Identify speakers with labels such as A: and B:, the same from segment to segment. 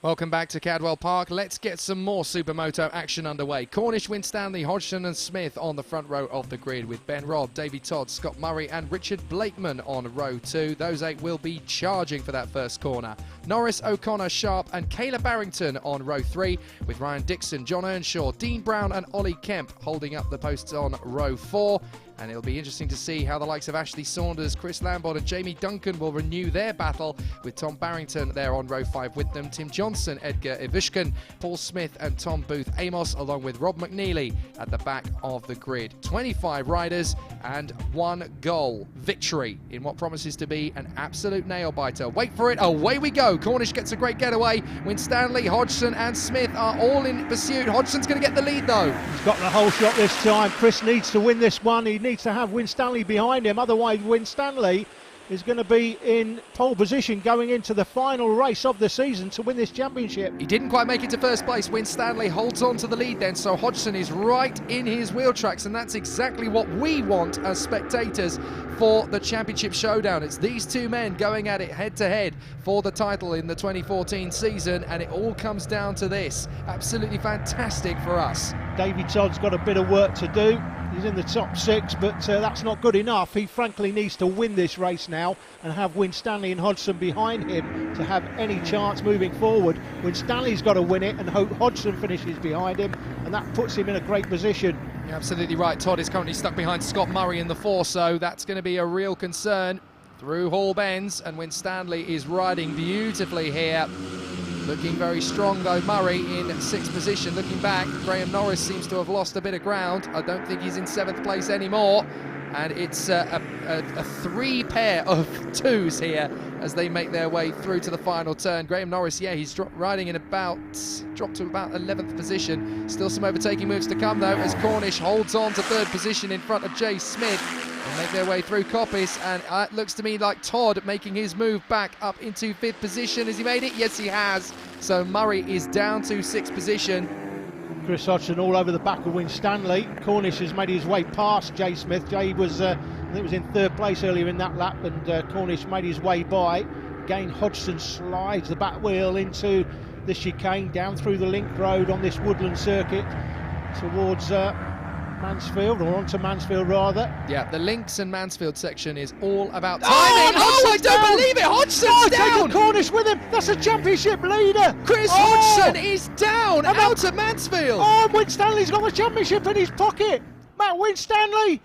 A: Welcome back to Cadwell Park. Let's get some more Supermoto action underway. Cornish, Winstanley, Hodgson and Smith on the front row of the grid with Ben Robb, Davey Todd, Scott Murray and Richard Blakeman on row 2. Those 8 will be charging for that first corner. Norris, O'Connor, Sharp and Kayla Barrington on row 3 with Ryan Dixon, John Earnshaw, Dean Brown and Ollie Kemp holding up the posts on row 4. And it'll be interesting to see how the likes of Ashley Saunders, Chris Lambert and Jamie Duncan will renew their battle with Tom Barrington there on row 5 with them. Tim Johnson, Edgar Ivishkin, Paul Smith and Tom Booth-Amos along with Rob McNeely at the back of the grid. 25 riders and 1 goal. Victory in what promises to be an absolute nail-biter. Wait for it, away we go. Cornish gets a great getaway. Winstanley, Hodgson and Smith are all in pursuit. Hodgson's going to get the lead though.
B: He's got the whole shot this time. Chris needs to win this one. He needs to have Winstanley behind him, otherwise Winstanley is going to be in pole position going into the final race of the season to win this championship.
A: He didn't quite make it to first place. Winstanley holds on to the lead then, so Hodgson is right in his wheel tracks, and that's exactly what we want as spectators for the championship showdown. It's these two men going at it head to head for the title in the 2014 season, and it all comes down to this. Absolutely fantastic for us.
B: Davey Todd's got a bit of work to do. He's in the top 6, but that's not good enough. He frankly needs to win this race now and have Winstanley and Hodgson behind him to have any chance moving forward. Winstanley's got to win it and hope Hodgson finishes behind him, and that puts him in a great position.
A: You're absolutely right. Todd is currently stuck behind Scott Murray in the 4, so that's going to be a real concern through Hall Bends, and Winstanley is riding beautifully here. Looking very strong though, Murray in 6th position. Looking back, Graham Norris seems to have lost a bit of ground. I don't think he's in 7th place anymore. And it's a 3 pair of 2s here as they make their way through to the final turn. Graham Norris, yeah, he's riding in dropped to about 11th position. Still some overtaking moves to come though, as Cornish holds on to 3rd position in front of Jay Smith. And make their way through Coppice, and it looks to me like Todd making his move back up into 5th position. Has he made it? Yes, he has. So Murray is down to 6th position.
B: Chris Hodgson all over the back of Winstanley. Cornish has made his way past Jay Smith. Jay was, I think, was in 3rd place earlier in that lap, and Cornish made his way by. Again, Hodgson slides the back wheel into the chicane, down through the link road on this woodland circuit towards Mansfield, or onto Mansfield rather.
A: Yeah, the Links and Mansfield section is all about timing. I don't believe it! Hodgson's down!
B: Taking Cornish with him. That's a championship leader.
A: Chris Hodgson is down out of Mansfield.
B: Oh, Winstanley's got the championship in his pocket. Matt Winstanley.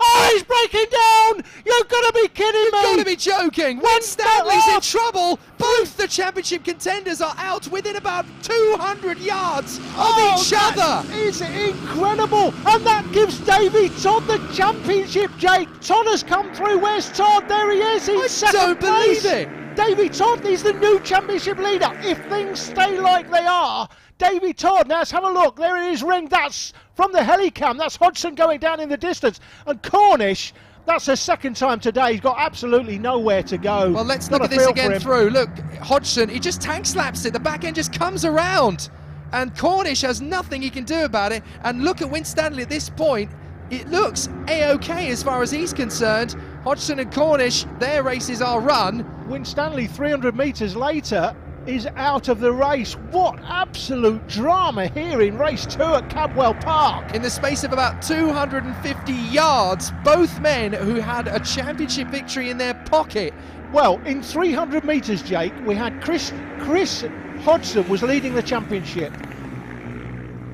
B: Oh, he's breaking down! You've got to be kidding me!
A: You've got to be joking! Winstanley's in trouble! Both the championship contenders are out within about 200 yards of each other!
B: It's incredible! And that gives Davey Todd the championship, Jake. Todd has come through. Where's Todd? There he is. He's
A: I don't believe it!
B: Davey Todd is the new championship leader. If things stay like they are, Davey Todd, now let's have a look. There it is, ring. That's from the helicam. That's Hodgson going down in the distance. And Cornish, that's the 2nd time today. He's got absolutely nowhere to go.
A: Well, let's look at this again through. Look, Hodgson, he just tank slaps it. The back end just comes around. And Cornish has nothing he can do about it. And look at Winstanley at this point. It looks A-OK as far as he's concerned. Hodgson and Cornish, their races are run.
B: Winstanley, 300 metres later, is out of the race. What absolute drama here in race 2 at Cadwell Park.
A: In the space of about 250 yards, both men who had a championship victory in their pocket.
B: Well, in 300 metres, Jake, we had Chris Hodgson was leading the championship.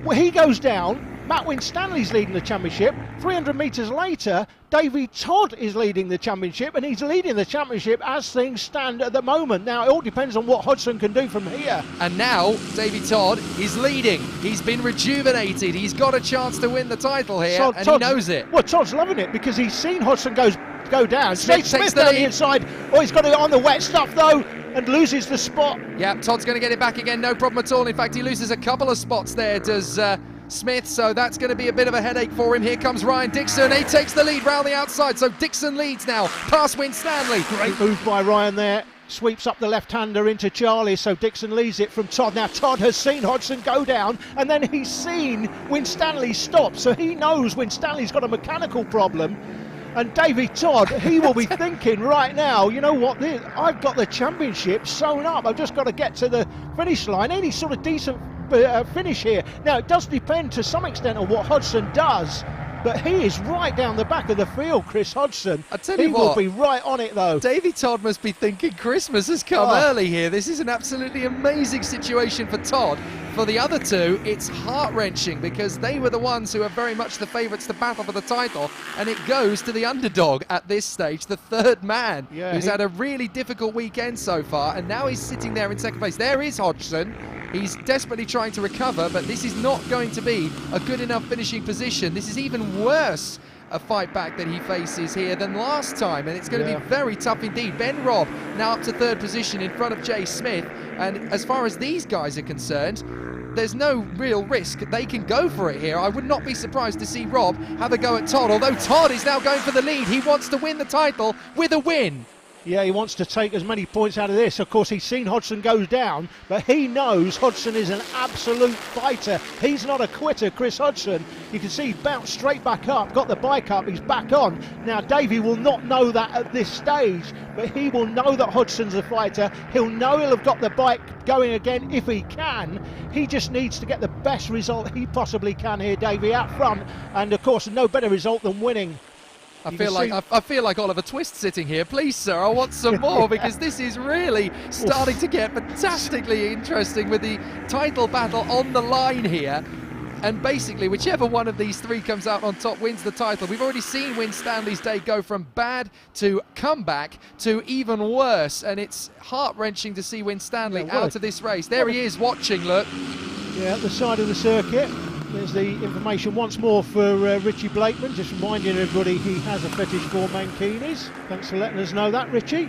B: Well, he goes down. Matt Winstanley's leading the championship. 300 metres later, Davey Todd is leading the championship, and he's leading the championship as things stand at the moment. Now, it all depends on what Hodgson can do from here.
A: And now, Davey Todd is leading. He's been rejuvenated. He's got a chance to win the title here, and he knows it.
B: Well, Todd's loving it because he's seen Hodgson go down.
A: Smith
B: down the inside. Oh, he's got it on the wet stuff, though, and loses the spot.
A: Yeah, Todd's going to get it back again, no problem at all. In fact, he loses a couple of spots there, does Smith, so that's going to be a bit of a headache for him. Here comes Ryan Dixon. He takes the lead round the outside, so Dixon leads now past Winstanley.
B: Great move by Ryan there. Sweeps up the left-hander into Charlie, so Dixon leads it from Todd. Now Todd has seen Hodgson go down, and then he's seen Winstanley stop, so he knows Winstanley's got a mechanical problem. And Davy Todd, he will be thinking right now, you know what, I've got the championship sewn up. I've just got to get to the finish line. Any sort of decent finish here. Now, it does depend to some extent on what Hodgson does, but he is right down the back of the field, Chris Hodgson.
A: I tell you
B: he
A: what,
B: will be right on it, though.
A: Davy Todd must be thinking Christmas has come early here. This is an absolutely amazing situation for Todd. For the other two, it's heart-wrenching because they were the ones who are very much the favourites to battle for the title, and it goes to the underdog at this stage, the third man, who's had a really difficult weekend so far, and now he's sitting there in second place. There is Hodgson. He's desperately trying to recover, but this is not going to be a good enough finishing position. This is even worse a fight back that he faces here than last time, and it's going to be very tough indeed. Ben Robb now up to third position in front of Jay Smith, and as far as these guys are concerned, there's no real risk. They can go for it here. I would not be surprised to see Robb have a go at Todd, although Todd is now going for the lead. He wants to win the title with a win.
B: Yeah, he wants to take as many points out of this. Of course, he's seen Hodgson goes down, but he knows Hodgson is an absolute fighter. He's not a quitter, Chris Hodgson. You can see he bounced straight back up, got the bike up, he's back on. Now, Davey will not know that at this stage, but he will know that Hodgson's a fighter. He'll know he'll have got the bike going again if he can. He just needs to get the best result he possibly can here, Davey, out front. And, of course, no better result than winning.
A: I feel like Oliver Twist sitting here. Please, sir, I want some more because this is really starting to get fantastically interesting with the title battle on the line here. And basically, whichever one of these three comes out on top wins the title. We've already seen Winstanley's day go from bad to comeback to even worse. And it's heart-wrenching to see Winstanley out of this race. There he is watching, look.
B: Yeah, at the side of the circuit. There's the information once more for Richie Blakeman. Just reminding everybody he has a fetish for mankinis. Thanks for letting us know that, Richie.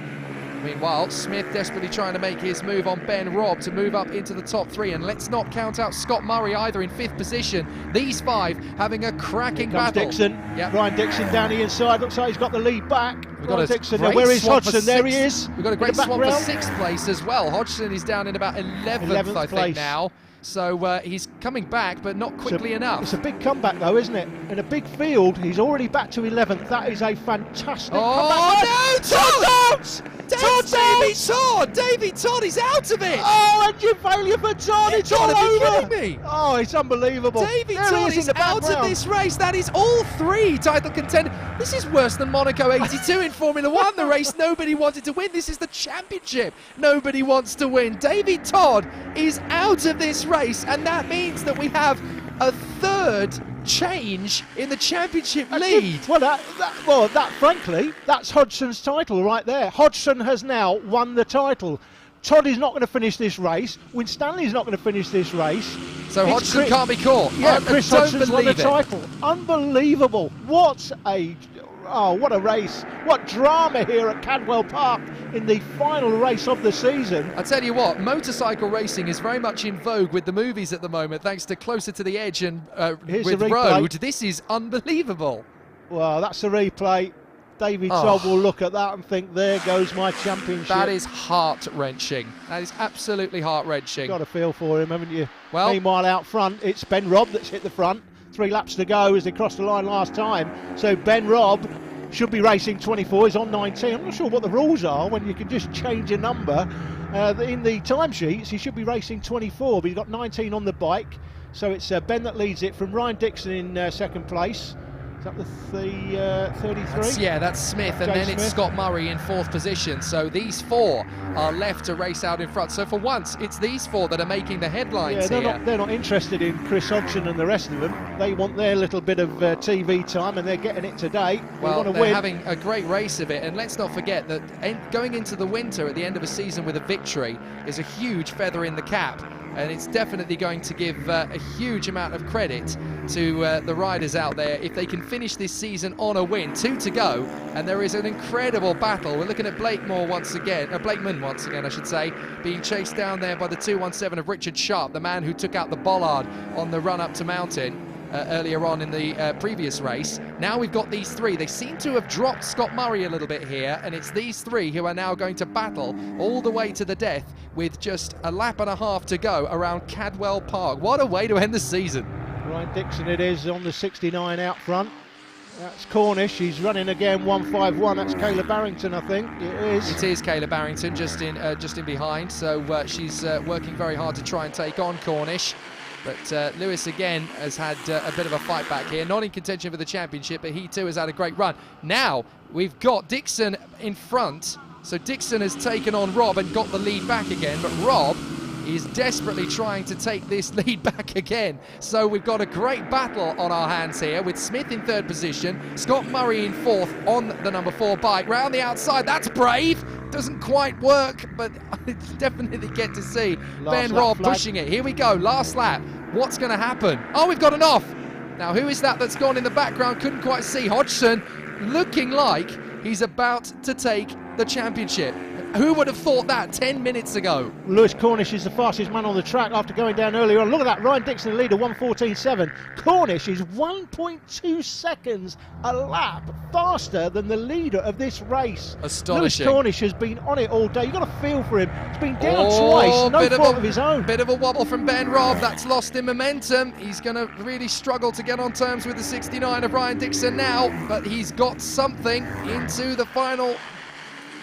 A: Meanwhile, Smith desperately trying to make his move on Ben Robb to move up into the top three. And let's not count out Scott Murray either in fifth position. These five having a cracking battle.
B: Dixon. Yep. Ryan Dixon down the inside. Looks like he's got the lead back.
A: Ryan
B: Dixon. Now, where is Hodgson? There he is.
A: We've got a great swap for sixth place as well. Hodgson is down in about 11th I think now. So he's coming back, but not quickly enough.
B: It's a big comeback, though, isn't it? In a big field, he's already back to 11th. That is a fantastic comeback.
A: Oh, no! Todd! Davy Todd is out of it!
B: Oh, engine failure for Todd! It's all over!
A: Me.
B: Oh, it's unbelievable.
A: Davy Todd is out of this race. That is all three title contenders. This is worse than Monaco 82 in Formula 1, the race nobody wanted to win. This is the championship nobody wants to win. Davy Todd is out of this race, and that means that we have a third change in the championship lead.
B: Well, frankly, that's Hodgson's title right there. Hodgson has now won the title. Todd is not going to finish this race. Winstanley's not going to finish this race.
A: So Hodgson can't be caught.
B: Yeah, Chris Hodgson's won the title. Unbelievable. What a race. What drama here at Cadwell Park in the final race of the season.
A: I tell you what, motorcycle racing is very much in vogue with the movies at the moment, thanks to Closer to the Edge and with Road. This is unbelievable.
B: Well, that's a replay. Davy Todd will look at that and think, there goes my championship.
A: That is heart-wrenching. That is absolutely heart-wrenching.
B: Got a feel for him, haven't you?
A: Well,
B: meanwhile, out front, it's Ben Robb that's hit the front. 3 laps to go as they crossed the line last time. So Ben Robb should be racing 24. He's on 19. I'm not sure what the rules are when you can just change a number. In the timesheets, he should be racing 24, but he's got 19 on the bike. So it's Ben that leads it from Ryan Dixon in second place. Is that the 33?
A: That's Smith, and then it's Scott Murray in fourth position. So these four are left to race out in front. So for once, it's these four that are making the headlines here.
B: They're not interested in Chris Hodgson and the rest of them. They want their little bit of TV time, and they're getting it today.
A: They're having a great race of it. And let's not forget that going into the winter at the end of a season with a victory is a huge feather in the cap. And it's definitely going to give a huge amount of credit to the riders out there if they can finish this season on a win. 2 to go, and there is an incredible battle. We're looking at Blakeman once again, I should say, being chased down there by the 217 of Richard Sharp, the man who took out the bollard on the run up to Mountain earlier on in the previous race. Now we've got these three. They seem to have dropped Scott Murray a little bit here, and it's these three who are now going to battle all the way to the death with just a lap and a half to go around Cadwell Park. What a way to end the season.
B: Ryan Dixon it is on the 69 out front. That's Cornish. He's running again, 151. That's Kayla Barrington, I think. It is.
A: It is Kayla Barrington just in behind. So she's working very hard to try and take on Cornish. But Lewis again has had a bit of a fight back here. Not in contention for the championship, but he too has had a great run. Now we've got Dixon in front. So Dixon has taken on Rob and got the lead back again. But Rob is desperately trying to take this lead back again. So we've got a great battle on our hands here with Smith in third position, Scott Murray in fourth on the number 4 bike. Round the outside, that's brave. Doesn't quite work, but I definitely get to see Ben Robb pushing it. Here we go, last lap. What's going to happen? Oh, we've got an off. Now, who is that that's gone in the background? Couldn't quite see. Hodgson looking like he's about to take the championship. Who would have thought that 10 minutes ago?
B: Lewis Cornish is the fastest man on the track after going down earlier on. Look at that, Ryan Dixon, the leader, 1:14.7. Cornish is 1.2 seconds a lap faster than the leader of this race.
A: Astonishing.
B: Lewis Cornish has been on it all day. You've got to feel for him. He's been down twice, no fault of his own.
A: Bit of a wobble from Ben Robb. That's lost in momentum. He's going to really struggle to get on terms with the 69 of Ryan Dixon now, but he's got something into the final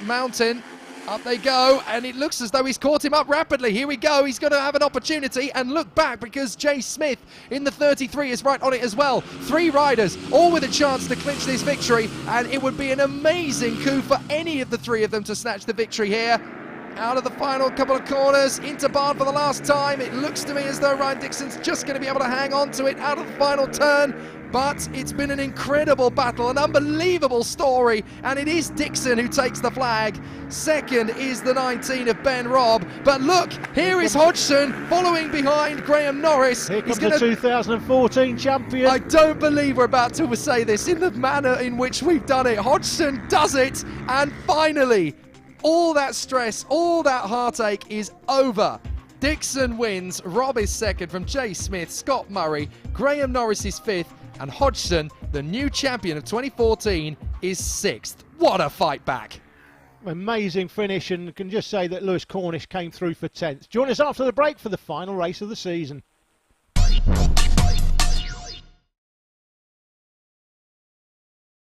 A: mountain. Up they go, and it looks as though he's caught him up rapidly. Here we go, he's going to have an opportunity, and look back because Jay Smith in the 33 is right on it as well. 3 riders, all with a chance to clinch this victory, and it would be an amazing coup for any of the 3 of them to snatch the victory here. Out of the final couple of corners, into barn for the last time. It looks to me as though Ryan Dixon's just going to be able to hang on to it out of the final turn. But it's been an incredible battle, an unbelievable story, and it is Dixon who takes the flag. Second is the 19 of Ben Robb. But look, here is Hodgson following behind Graham Norris.
B: Here comes the 2014 champion.
A: I don't believe we're about to say this in the manner in which we've done it. Hodgson does it, and finally, all that stress, all that heartache is over. Dixon wins, Robb is second from Jay Smith, Scott Murray, Graham Norris is fifth, and Hodgson, the new champion of 2014, is 6th. What a fight back.
B: Amazing finish, and can just say that Lewis Cornish came through for 10th. Join us after the break for the final race of the season.